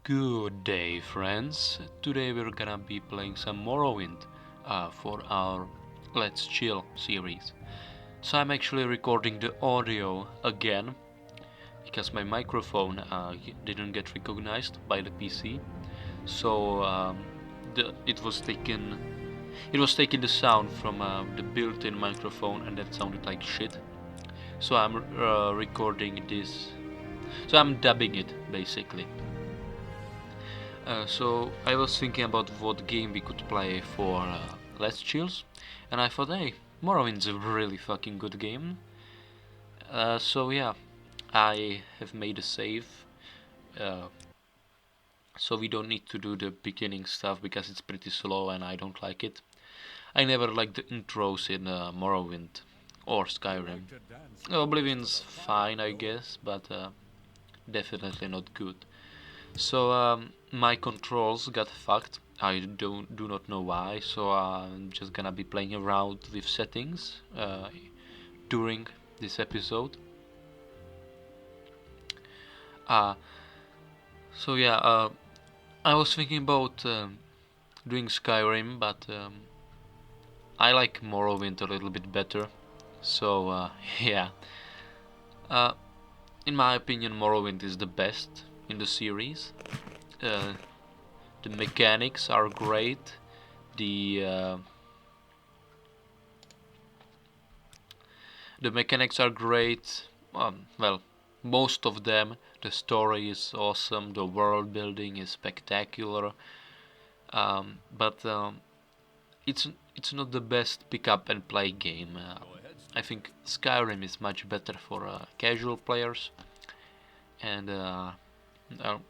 Good day, friends. Today we're gonna be playing some Morrowind for our Let's Chill series. So I'm actually recording the audio again because my microphone didn't get recognized by the PC. So it was taking the sound from the built-in microphone, and that sounded like shit. So I'm recording this. So I'm dubbing it basically. So I was thinking about what game we could play for Let's Chills, and I thought, hey, Morrowind's a really fucking good game. So yeah, I have made a save, uh, so we don't need to do the beginning stuff because it's pretty slow and I don't like it. I never liked the intros in Morrowind or Skyrim. Oblivion's fine, I guess, but definitely not good. So my controls got fucked. I do not know why. So I'm just gonna be playing around with settings during this episode. Uh, so yeah, I was thinking about doing Skyrim, but I like Morrowind a little bit better. So yeah, uh, in my opinion, Morrowind is the best in the series. Uh, the mechanics are great. The The mechanics are great. Well, most of them. The story is awesome. The world building is spectacular. But it's not the best pick up and play game. I think Skyrim is much better for casual players and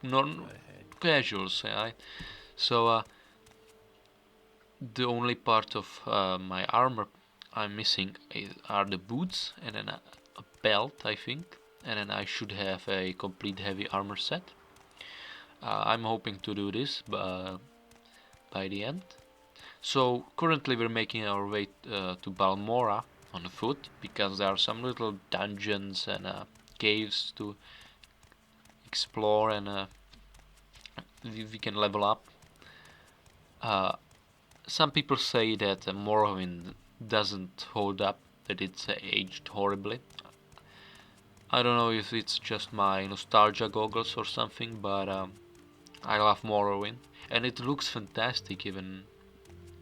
non casuals. So the only part of my armor I'm missing are the boots and then a belt, I think, and then I should have a complete heavy armor set. I'm hoping to do this by the end. So currently we're making our way to Balmora on foot because there are some little dungeons and caves to explore, and we can level up. Uh, some people say that Morrowind doesn't hold up, that it's aged horribly. I don't know if it's just my nostalgia goggles or something, but I love Morrowind, and it looks fantastic even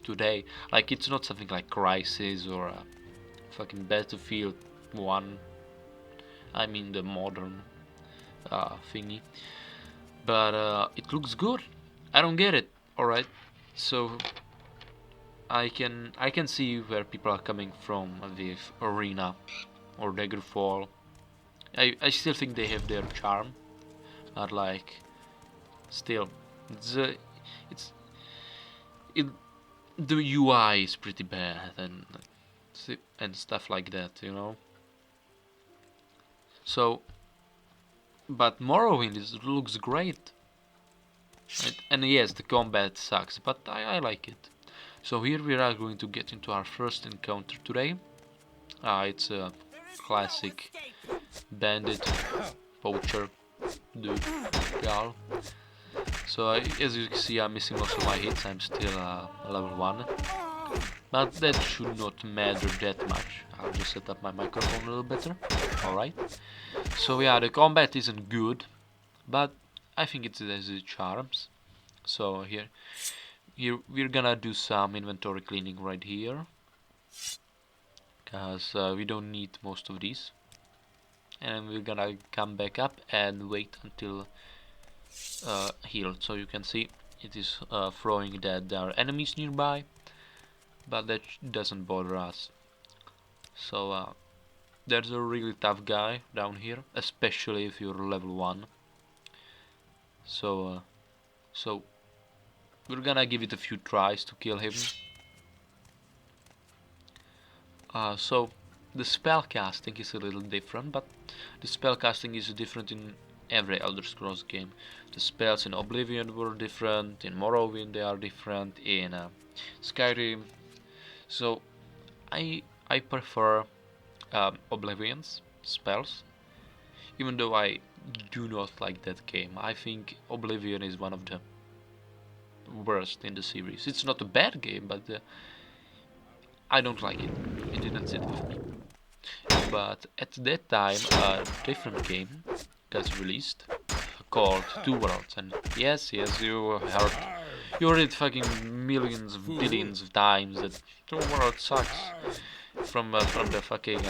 today. Like, it's not something like Crisis or fucking Battlefield 1. I mean the modern thingy, but it looks good. I don't get it. All right, so I can see where people are coming from with Arena or Daggerfall. I still think they have their charm, but like still, it's it's it the UI is pretty bad and stuff like that. So, but Morrowind looks great, and yes, the combat sucks, but I like it. So here we are going to get into our first encounter today. It's a classic bandit poacher dude gal. So as you can see, I'm missing most of my hits. I'm still level 1, but that should not matter that much. I'll just set up my microphone a little better. Alright. So yeah, the combat isn't good, but I think it has its charms. So here we're gonna do some inventory cleaning right here, because we don't need most of these, and we're gonna come back up and wait until healed. So you can see it is throwing that there are enemies nearby, but that doesn't bother us. So there's a really tough guy down here, especially if you're level 1. So we're gonna give it a few tries to kill him. So the spell casting is a little different, but the spell casting is different in every Elder Scrolls game. The spells in Oblivion were different, in Morrowind they are different, in Skyrim. So I prefer Oblivion's spells. even though I do not like that game. I think Oblivion is one of the worst in the series. It's not a bad game, but I don't like it. It didn't sit with me. But at that time, a different game got released called Two Worlds, and yes, you heard it fucking millions, billions of times that Two Worlds sucks from the fucking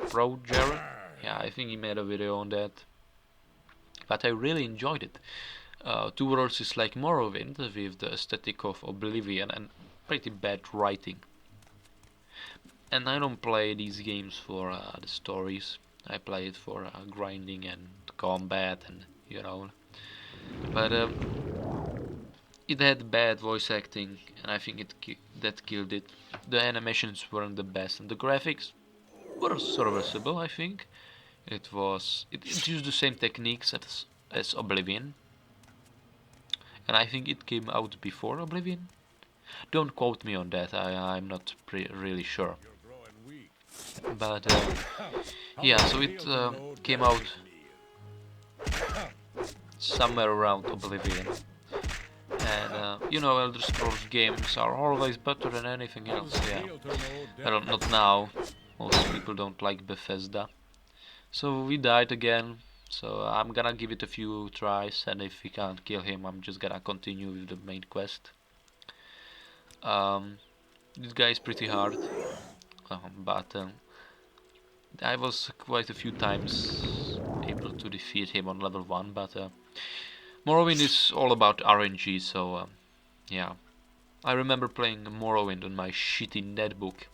Pro Jared. Yeah, I think he made a video on that, but I really enjoyed it. Two Worlds is like Morrowind with the aesthetic of Oblivion and pretty bad writing. And I don't play these games for the stories. I play it for grinding and combat and But it had bad voice acting, and I think that killed it. The animations weren't the best, and the graphics were serviceable. I think it used the same techniques as Oblivion, and I think it came out before Oblivion. Don't quote me on that. I'm not really sure. But yeah, so it came out somewhere around Oblivion. And Elder Scrolls games are always better than anything else. Yeah, well, not now. Most people don't like Bethesda. So we died again. So I'm gonna give it a few tries, and if we can't kill him, I'm just gonna continue with the main quest. This guy is pretty hard, but I was quite a few times able to defeat him on level 1, but Morrowind is all about RNG, so yeah. I remember playing Morrowind on my shitty netbook.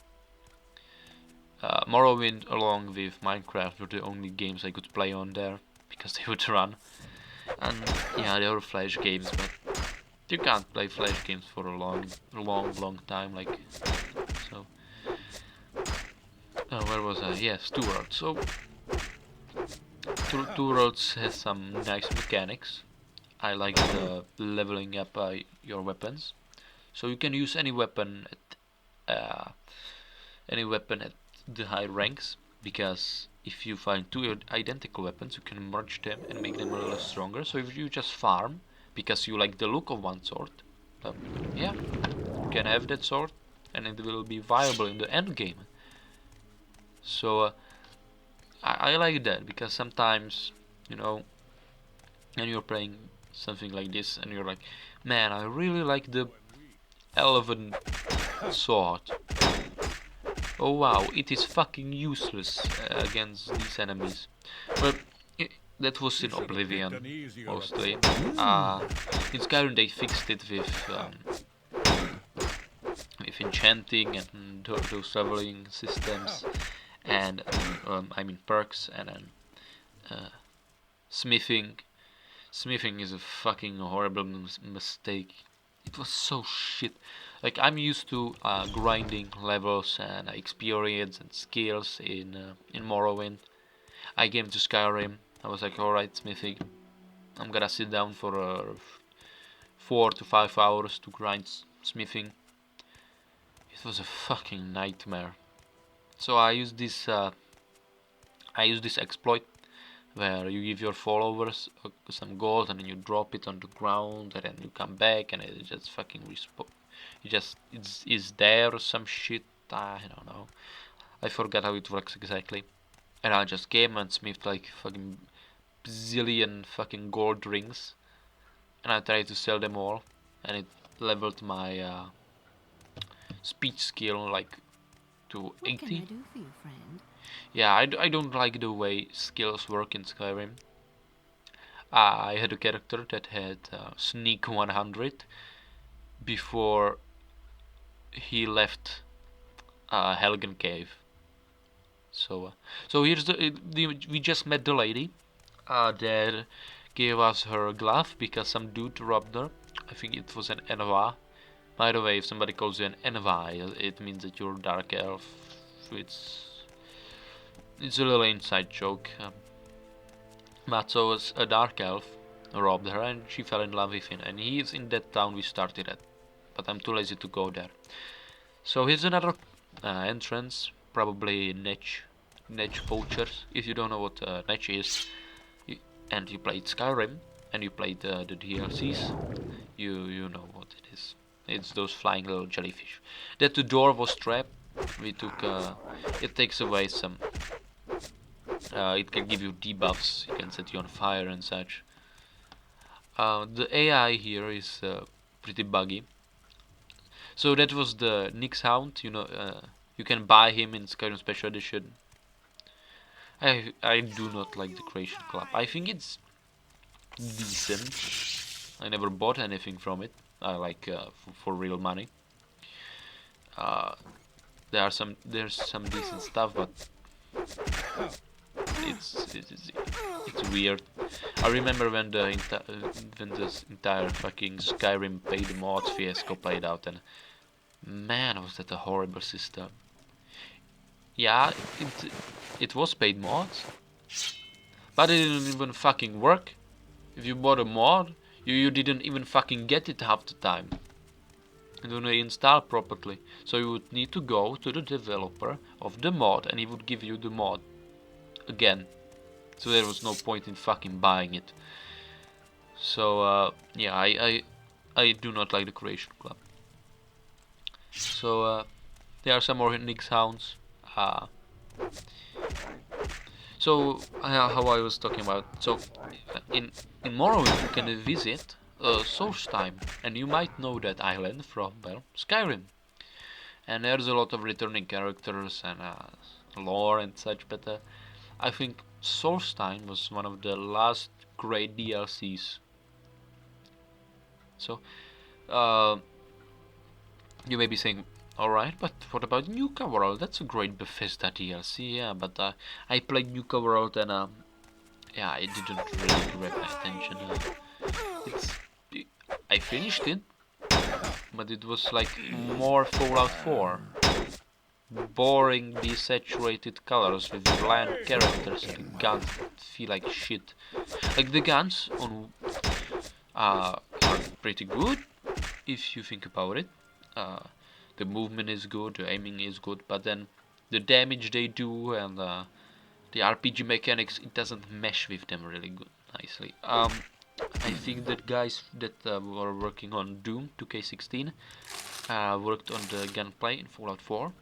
Morrowind along with Minecraft were the only games I could play on there, because they would run. And yeah, they were Flash games, but you can't play Flash games for a long time, like so. Where was I? Yes, Two Worlds. So Two Worlds has some nice mechanics. I like the leveling up your weapons. So you can use any weapon at the high ranks, because if you find two identical weapons, you can merge them and make them a little stronger. So if you just farm because you like the look of one sword, yeah, you can have that sword, and it will be viable in the end game. So I like that, because sometimes, when you're playing something like this and you're like, man, I really like the elven sword. Oh wow, it is fucking useless against these enemies. But that was in Oblivion, mostly. In Skyrim they fixed it with enchanting and those leveling systems, and I mean perks, and then smithing. Smithing is a fucking horrible mistake. It was so shit. Like, I'm used to grinding levels and experience and skills in Morrowind. I came to Skyrim. I was like, alright, smithing. I'm gonna sit down for 4 to 5 hours to grind smithing. It was a fucking nightmare. So I used this exploit where you give your followers some gold, and then you drop it on the ground, and then you come back and it just fucking it's there or some shit. I don't know. I forgot how it works exactly. And I just came and smithed like fucking zillion fucking gold rings, and I tried to sell them all, and it leveled my speech skill like to 80. What can I do for you, friend? Yeah, I don't like the way skills work in Skyrim. I had a character that had sneak 100 before he left Helgen Cave. So here's we just met the lady that gave us her glove because some dude robbed her. I think it was an Enva. By the way, if somebody calls you an Enva, it means that you're dark elf. It's a little inside joke. But so was a dark elf robbed her, and she fell in love with him. And he is in that town we started at, but I'm too lazy to go there. So here's another entrance, probably niche Netch poachers. If you don't know what Netch is, and you played Skyrim and you played the DLCs, you know what it is. It's those flying little jellyfish. That the door was trapped. We took. It takes away some. It can give you debuffs. It can set you on fire and such. The AI here is pretty buggy. So that was the Nyx Hound. You know, you can buy him in Skyrim Special Edition. I do not like the Creation Club. I think it's decent. I never bought anything from it. I like for real money. There's some decent stuff, but it's weird. I remember when this entire fucking Skyrim paid mods fiasco played out, and man, was that a horrible system. Yeah, it was paid mods, but it didn't even fucking work. If you bought a mod, you didn't even fucking get it half the time. It wouldn't install properly, so you would need to go to the developer of the mod, and he would give you the mod again. So there was no point in fucking buying it. So yeah, I do not like the Creation Club. So there are some more Nyx Hounds. So how I was talking about. So in Morrowind you can visit Solstheim, and you might know that island from, well, Skyrim. And there's a lot of returning characters and lore and such, but I think Solstheim was one of the last great DLCs. So you may be saying, alright, but what about Nuka World? That's a great Bethesda DLC, yeah, but I played Nuka World and yeah, it didn't really grab my attention. I finished it, but it was like more Fallout 4. Boring, desaturated colors with bland characters, and the guns feel like shit. Like the guns on are pretty good if you think about it. The movement is good, the aiming is good, but then the damage they do and the RPG mechanics, it doesn't mesh with them really good nicely. I think that guys that were working on Doom 2K16 worked on the gunplay in Fallout 4,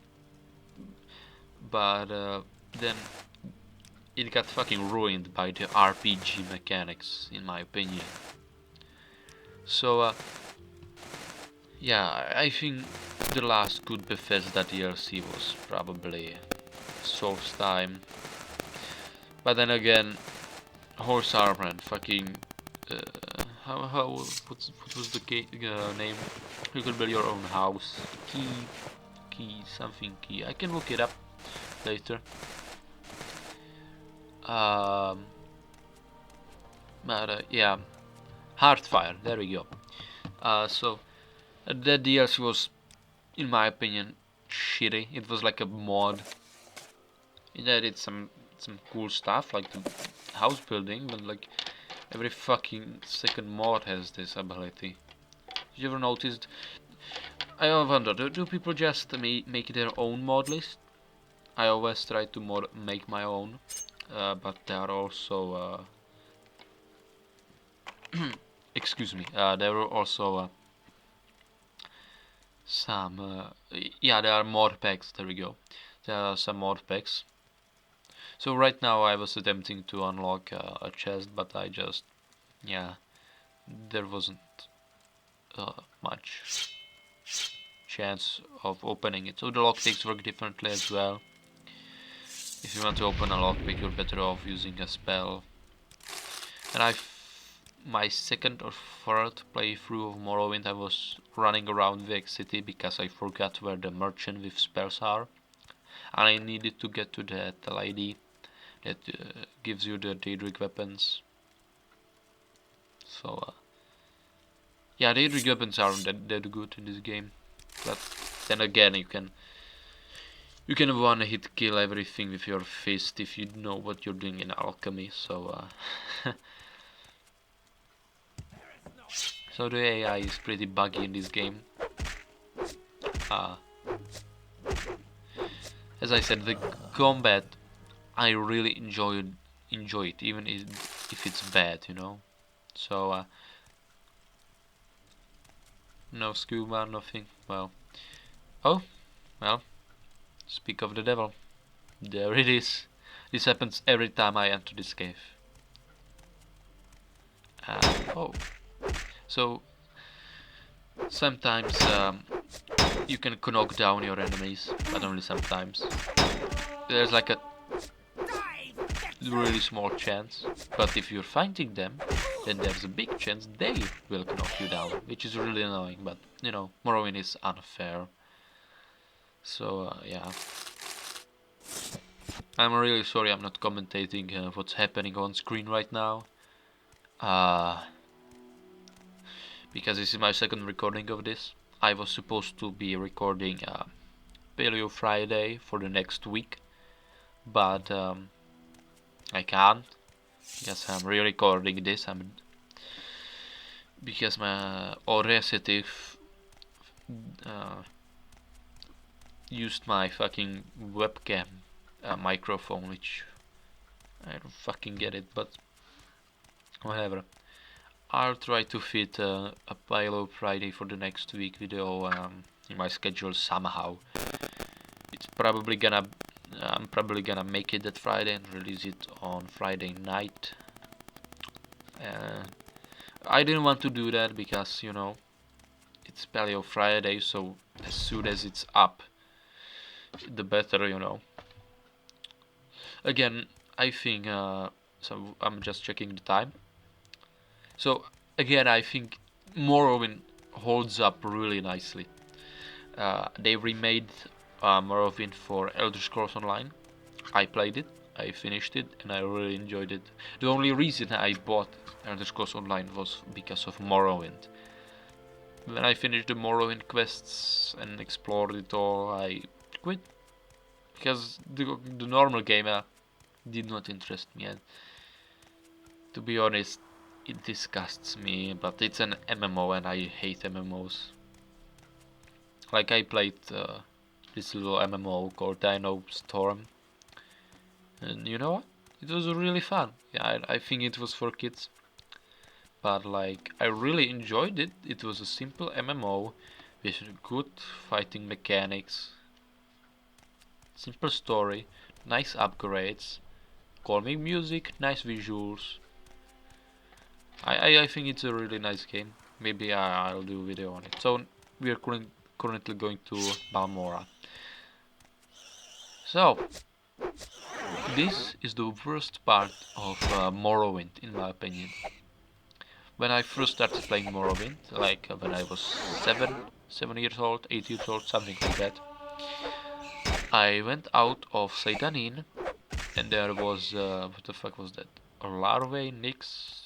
but then it got fucking ruined by the RPG mechanics, in my opinion. So yeah, I think the last good Bethesda DLC was probably Solstheim. But then again, Horse Armor and fucking what was the name? You could build your own house. Something key. I can look it up later. But yeah, Heartfire. There we go. So that DLC was, in my opinion, shitty. It was like a mod. It added some cool stuff like the house building, but like every fucking second mod has this ability. You ever noticed? I wonder, do people just make their own mod list? I always try to make my own, but there are also excuse me. There are also some yeah, there are mod packs. There we go. There are some mod packs. So right now I was attempting to unlock a chest, but I just, yeah, there wasn't much chance of opening it. So the lockpicks work differently as well. If you want to open a lockpick, you're better off using a spell. And my second or third playthrough of Morrowind, I was running around Vex City because I forgot where the merchant with spells are, and I needed to get to that lady that gives you the Daedric weapons. So yeah, Daedric weapons aren't that good in this game, but then again, you can one hit kill everything with your fist if you know what you're doing in alchemy. So so the AI is pretty buggy in this game. As I said, the combat I really enjoy it, even if it's bad, you know. So no scuba, nothing. Well, oh, well. Speak of the devil. There it is. This happens every time I enter this cave. Oh, so sometimes you can knock down your enemies, but only sometimes. There's like a really small chance, but if you're fighting them, then there's a big chance they will knock you down, which is really annoying, but you know, Morrowind is unfair. So yeah. I'm really sorry I'm not commentating what's happening on screen right now. Because this is my second recording of this. I was supposed to be recording Paleo Friday for the next week, but I can't because I'm re-recording this. Because my Audacity used my fucking webcam microphone, which I don't fucking get it, but whatever. I'll try to fit a Paleo Friday for the next week video in my schedule somehow. It's probably gonna I'm probably gonna make it that Friday and release it on Friday night. I didn't want to do that because, you know, it's Paleo Friday, so as soon as it's up, the better, you know. Again, I think, so I'm just checking the time. So, again, I think Morrowind holds up really nicely. They remade Morrowind for Elder Scrolls Online. I played it, I finished it, and I really enjoyed it. The only reason I bought Elder Scrolls Online was because of Morrowind. When I finished the Morrowind quests and explored it all, I quit. Because the normal game did not interest me, and to be honest, it disgusts me, but it's an MMO and I hate MMOs. Like I played this little MMO called Dino Storm, and you know what? It was really fun. Yeah, I think it was for kids, but like I really enjoyed it. It was a simple MMO with good fighting mechanics, simple story, nice upgrades, calming music, nice visuals. I think it's a really nice game. Maybe I'll do a video on it. So we are currently going to Balmora. So this is the worst part of Morrowind, in my opinion. When I first started playing Morrowind, like when I was 7 years old, 8 years old, something like that, I went out of Seytanin, and there was what the fuck was that? A larvae, Nyx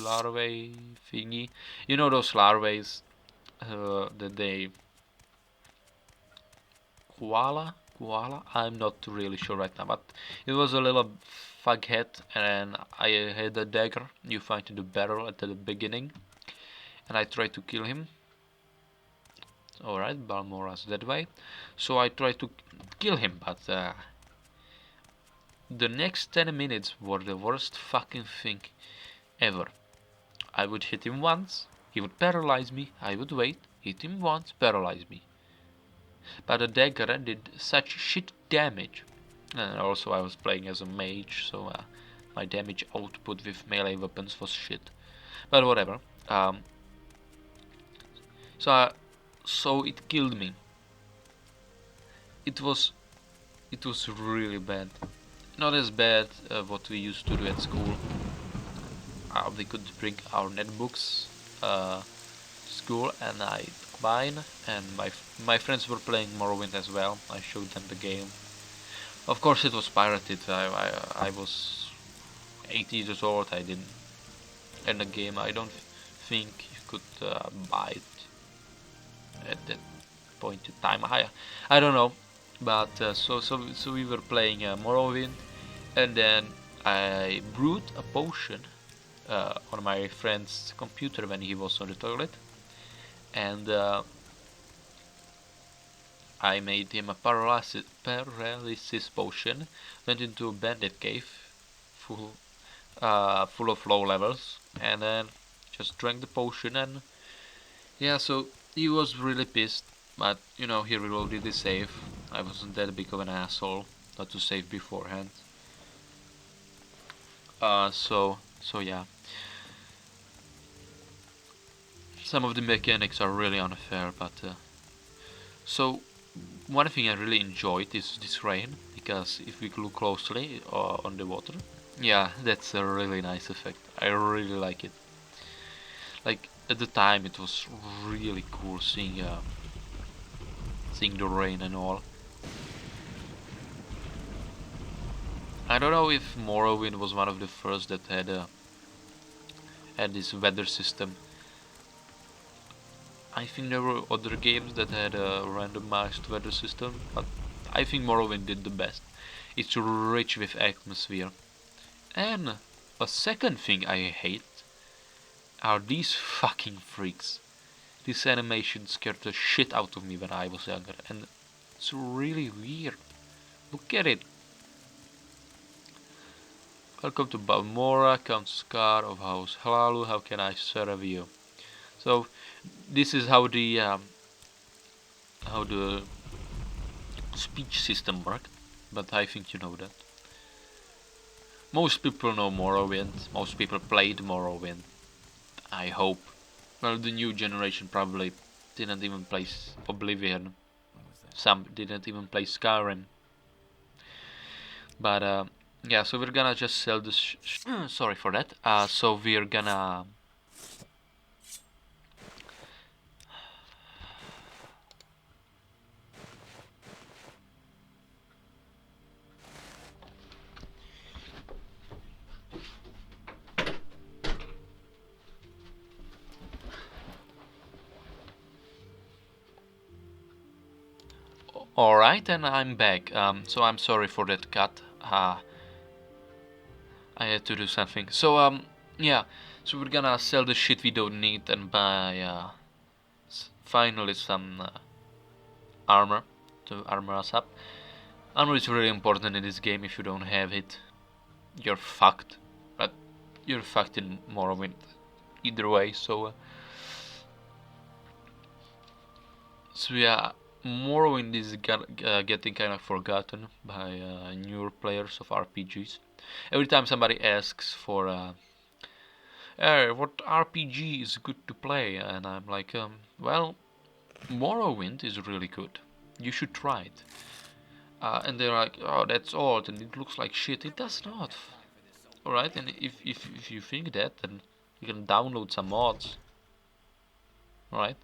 larvae thingy. You know those larvaes that they koala? I'm not really sure right now, but it was a little fughead, and I had a dagger you find in the barrel at the beginning, and I tried to kill him. Alright, Balmora's that way. So I tried to kill him, but the next 10 minutes were the worst fucking thing ever. I would hit him once, he would paralyze me, I would wait, hit him once, paralyze me. But the dagger did such shit damage. And also I was playing as a mage, so my damage output with melee weapons was shit. But whatever. So it killed me. It was really bad. Not as bad what we used to do at school. We could bring our netbooks to school, and I took mine, and my friends were playing Morrowind as well. I showed them the game. Of course, it was pirated. I was 8 years old. I didn't. And the game, I don't think you could buy it at that point in time. I don't know, but so we were playing Morrowind, and then I brewed a potion on my friend's computer when he was on the toilet, and I made him a paralysis potion, went into a bandit cave, full full of low levels, and then just drank the potion. And yeah, so he was really pissed, but you know, he reloaded the save. I wasn't that big of an asshole not to save beforehand. So yeah, some of the mechanics are really unfair, but so one thing I really enjoyed is this rain, because if we look closely on the water, yeah, that's a really nice effect. I really like it. Like at the time, it was really cool seeing the rain and all. I don't know if Morrowind was one of the first that had this weather system. I think there were other games that had a randomized weather system, but I think Morrowind did the best. It's rich with atmosphere. And a second thing I hate are these fucking freaks. This animation scared the shit out of me when I was younger, and it's really weird. Look at it. Welcome to Balmora, Count Scar of House Halalu. How can I serve you? So this is how the speech system worked, but I think you know that. Most people know Morrowind. Most people played Morrowind. I hope. Well, the new generation probably didn't even play Oblivion. Some didn't even play Skyrim. But yeah, so we're gonna just sell this. Sorry for that. So we're gonna. Alright, and I'm back. So I'm sorry for that cut. I had to do something. So yeah. So we're gonna sell the shit we don't need and buy finally some armor to armor us up. Armor is really important in this game. If you don't have it, you're fucked. But you're fucked in Morrowind either way. So yeah, Morrowind is getting kind of forgotten by newer players of RPGs. Every time somebody asks for hey, what RPG is good to play, and I'm like, well, Morrowind is really good. You should try it. And they're like, oh, that's old and it looks like shit. It does not. Alright, and if you think that, then you can download some mods. Alright?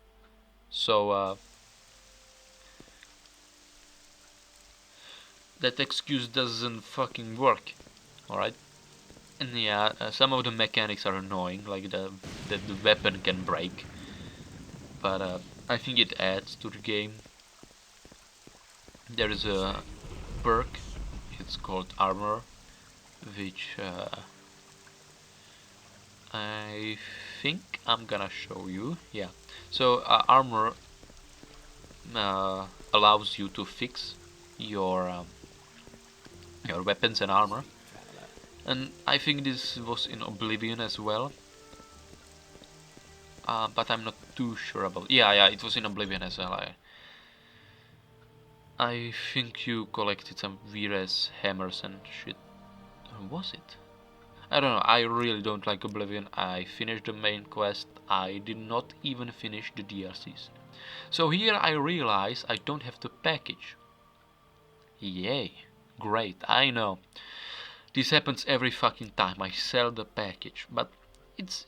So, that excuse doesn't fucking work. Alright? And yeah, some of the mechanics are annoying, like that the weapon can break. But I think it adds to the game. There is a perk, it's called armor, which I think I'm gonna show you. Yeah, so armor allows you to fix your weapons and armor, and I think this was in Oblivion as well. But I'm not too sure about. Yeah, it was in Oblivion as well. I think you collected some weird hammers and shit. Or was it? I don't know. I really don't like Oblivion. I finished the main quest. I did not even finish the DLCs. So here I realize I don't have the package. Yay. Great. I know. This happens every fucking time. I sell the package. But it's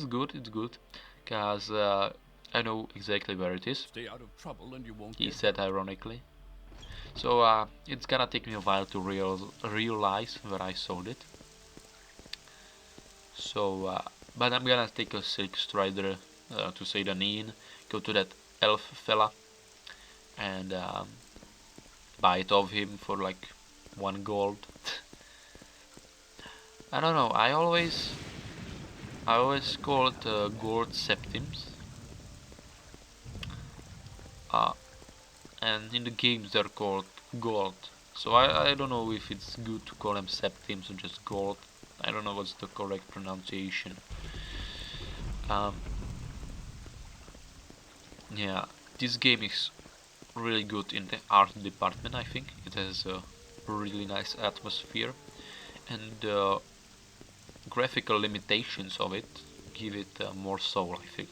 good. It's good. Because I know exactly where it is. Stay out of trouble and you won't he said ironically. So it's gonna take me a while to realize where I sold it. So, but I'm gonna take a Silk Strider to Seydanin, go to that elf fella, and buy it of him for like 1 gold. I don't know. I always call it gold septims. and in the games they're called gold. So I don't know if it's good to call them septims or just gold. I don't know what's the correct pronunciation. Um, yeah, this game is really good in the art department. I think it has a really nice atmosphere, and the graphical limitations of it give it more soul. I think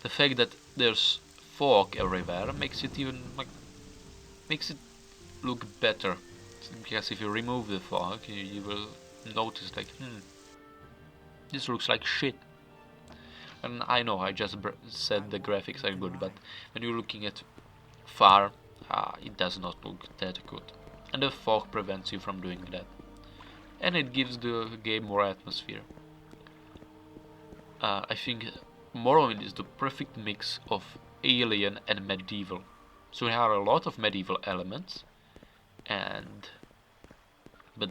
the fact that there's fog everywhere makes it even like makes it look better, because if you remove the fog you will notice like this looks like shit. And I know I just said the graphics are good, but when you're looking at far, it does not look that good, and the fog prevents you from doing that, and it gives the game more atmosphere. I think Morrowind is the perfect mix of alien and medieval. So there are a lot of medieval elements, and but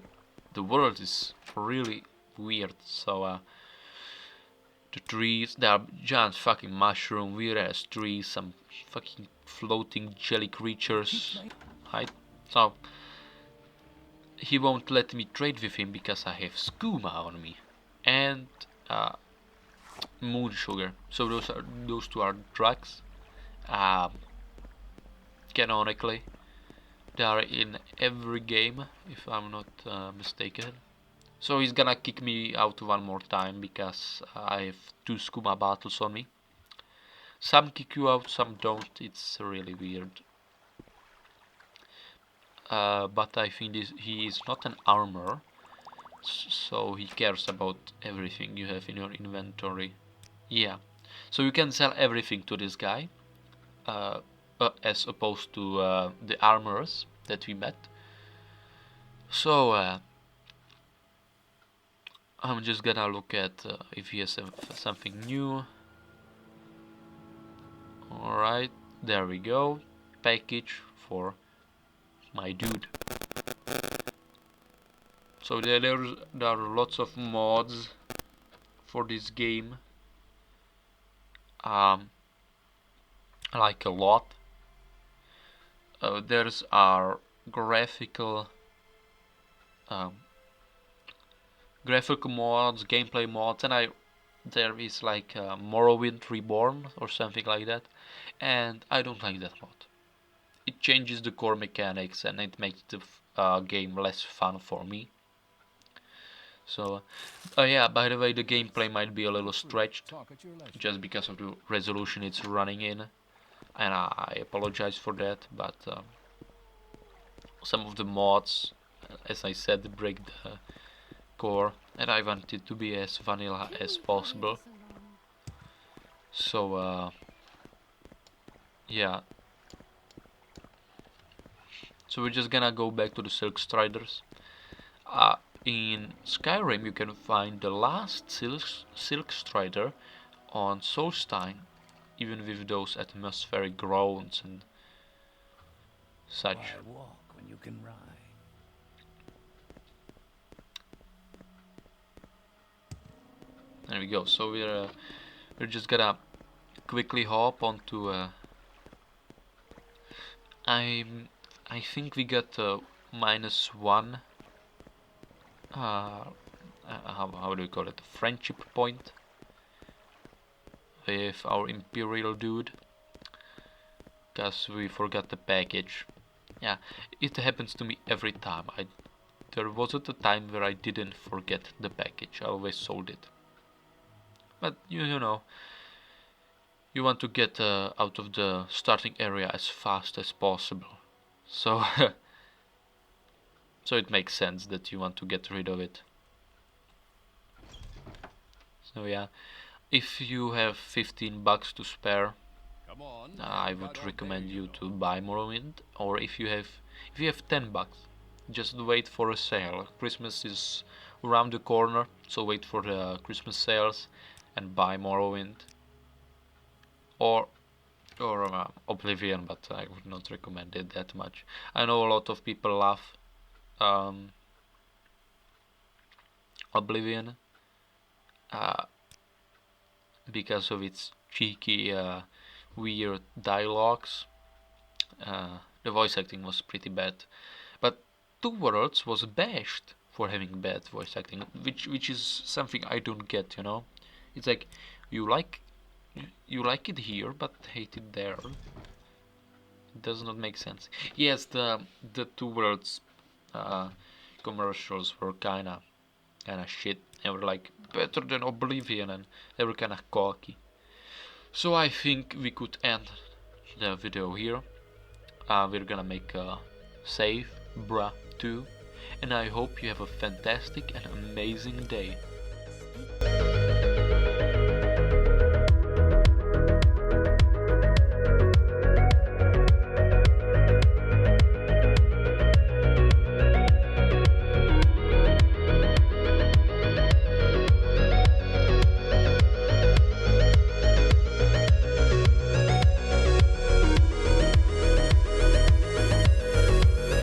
the world is really weird. So the trees, there are giant fucking mushroom, weird ass trees, some fucking floating jelly creatures. Right? So he won't let me trade with him because I have skooma on me, and uh, moon sugar. So those two are drugs. Um, Canonically, they are in every game, if I'm not mistaken. So he's gonna kick me out one more time because I have two skooma battles on me. Some kick you out, some don't. It's really weird. But I think he is not an armor, so he cares about everything you have in your inventory. Yeah, so you can sell everything to this guy, uh, as opposed to the armorers that we met. So I'm just gonna look at if he has something new. Alright, there we go. Package for my dude. So there are lots of mods for this game. Like a lot. There's our graphical um, graphical mods, gameplay mods, and there is like Morrowind Reborn or something like that, and I don't like that mod. It changes the core mechanics and it makes the game less fun for me. So, yeah, by the way, the gameplay might be a little stretched just because of the resolution it's running in, and I apologize for that, but some of the mods, as I said, break the core, and I want it to be as vanilla as possible. So, yeah. So we're just gonna go back to the Silk Striders. In Skyrim you can find the last Silk Strider on Solstein, even with those atmospheric groans and such. Why walk when you can ride? There we go. So we're just gonna quickly hop onto. I think we got -1. How do you call it? Friendship point with our Imperial dude, because we forgot the package. Yeah, it happens to me every time. There wasn't a time where I didn't forget the package. I always sold it. But you know, you want to get out of the starting area as fast as possible. So so it makes sense that you want to get rid of it. So yeah, if you have 15 bucks to spare, I would recommend you to buy Morrowind. Or if you have 10 bucks, just wait for a sale. Christmas is around the corner, so wait for the Christmas sales and buy Morrowind. Or Oblivion, but I would not recommend it that much. I know a lot of people love Oblivion because of its cheeky, weird dialogues, The voice acting was pretty bad. But Two Worlds was bashed for having bad voice acting, which is something I don't get. It's like you like you like it here, but hate it there. It does not make sense. Yes, the Two Worlds uh, commercials were kinda shit. They were like better than Oblivion, and they were kinda cocky. So I think we could end the video here. We're gonna make a save, bruh, too, and I hope you have a fantastic and amazing day.